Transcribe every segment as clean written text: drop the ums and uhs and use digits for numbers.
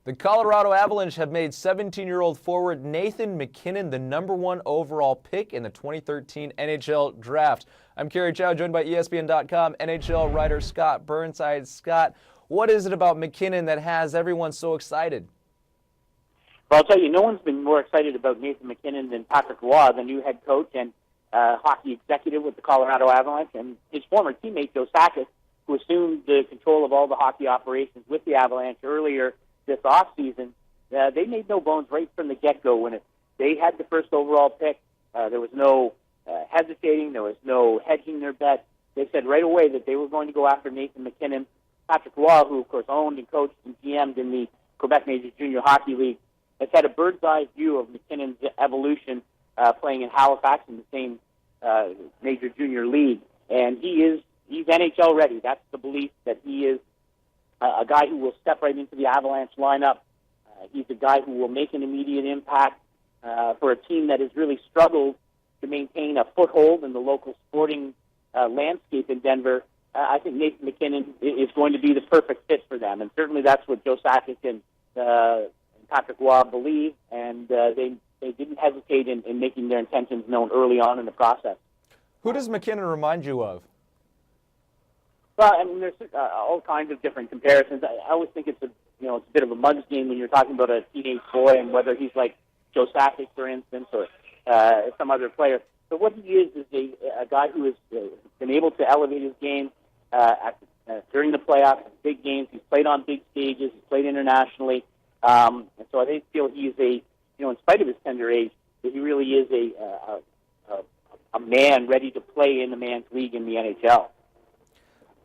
The Colorado Avalanche have made 17-year-old forward Nathan MacKinnon the #1 overall pick in the 2013 NHL Draft. I'm Kerry Chow, joined by ESPN.com NHL writer Scott Burnside. Scott, what is it about MacKinnon that has everyone so excited? Well, I'll tell you, no one's been more excited about Nathan MacKinnon than Patrick Roy, the new head coach and hockey executive with the Colorado Avalanche, and his former teammate, Joe Sakic, who assumed the control of all the hockey operations with the Avalanche earlier this offseason. They made no bones right from the get-go. When they had the first overall pick, there was no hesitating. There was no hedging their bet. They said right away that they were going to go after Nathan MacKinnon. Patrick Roy, who, of course, owned and coached and GM'd in the Quebec Major Junior Hockey League, has had a bird's-eye view of MacKinnon's evolution playing in Halifax in the same Major Junior League. And he's NHL ready. That's the belief, that he is a guy who will step right into the Avalanche lineup. He's a guy who will make an immediate impact for a team that has really struggled to maintain a foothold in the local sporting landscape in Denver. I think Nathan MacKinnon is going to be the perfect fit for them, and certainly that's what Joe Sakic and Patrick Roy believe, and they didn't hesitate in making their intentions known early on in the process. Who does MacKinnon remind you of? Well, I mean, there's all kinds of different comparisons. I always think it's a bit of a mug's game when you're talking about a teenage boy and whether he's like Joe Sakic, for instance, or some other player. But what he is a guy who has been able to elevate his game during the playoffs, big games. He's played on big stages. He's played internationally, and so I feel he's in spite of his tender age, that he really is a man ready to play in the man's league in the NHL.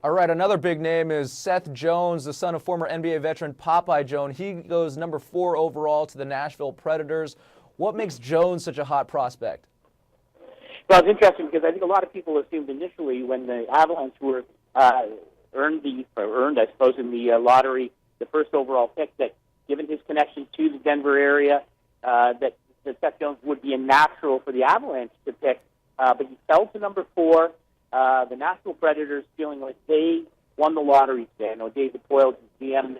All right, another big name is Seth Jones, the son of former NBA veteran Popeye Jones. He goes #4 overall to the Nashville Predators. What makes Jones such a hot prospect? Well, it's interesting because I think a lot of people assumed initially when the Avalanche were earned, I suppose, in the lottery, the first overall pick, that given his connection to the Denver area, that Seth Jones would be a natural for the Avalanche to pick. But he fell to #4. The Nashville Predators, feeling like they won the lottery today. I know David Poyle, the GM,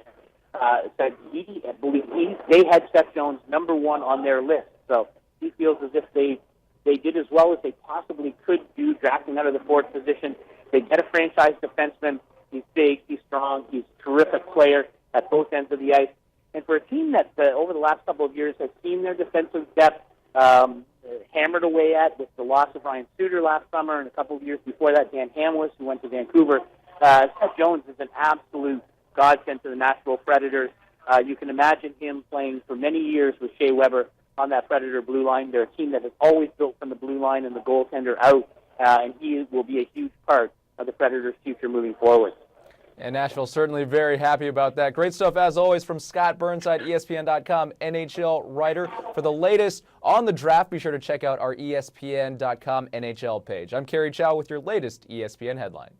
said they had Seth Jones #1 on their list. So he feels as if they did as well as they possibly could do, drafting out of the fourth position. They get a franchise defenseman. He's big, he's strong, he's a terrific player at both ends of the ice. And for a team that over the last couple of years has seen their defensive depth hammered away at with the loss of Ryan Suter last summer, and a couple of years before that, Dan Hamlis, who went to Vancouver, Seth Jones is an absolute godsend to the Nashville Predators. You can imagine him playing for many years with Shea Weber on that Predator blue line. They're a team that has always built from the blue line and the goaltender out, and he will be a huge part of the Predators' future moving forward. And Nashville's certainly very happy about that. Great stuff, as always, from Scott Burnside, ESPN.com NHL writer. For the latest on the draft, be sure to check out our ESPN.com NHL page. I'm Kerry Chow with your latest ESPN headline.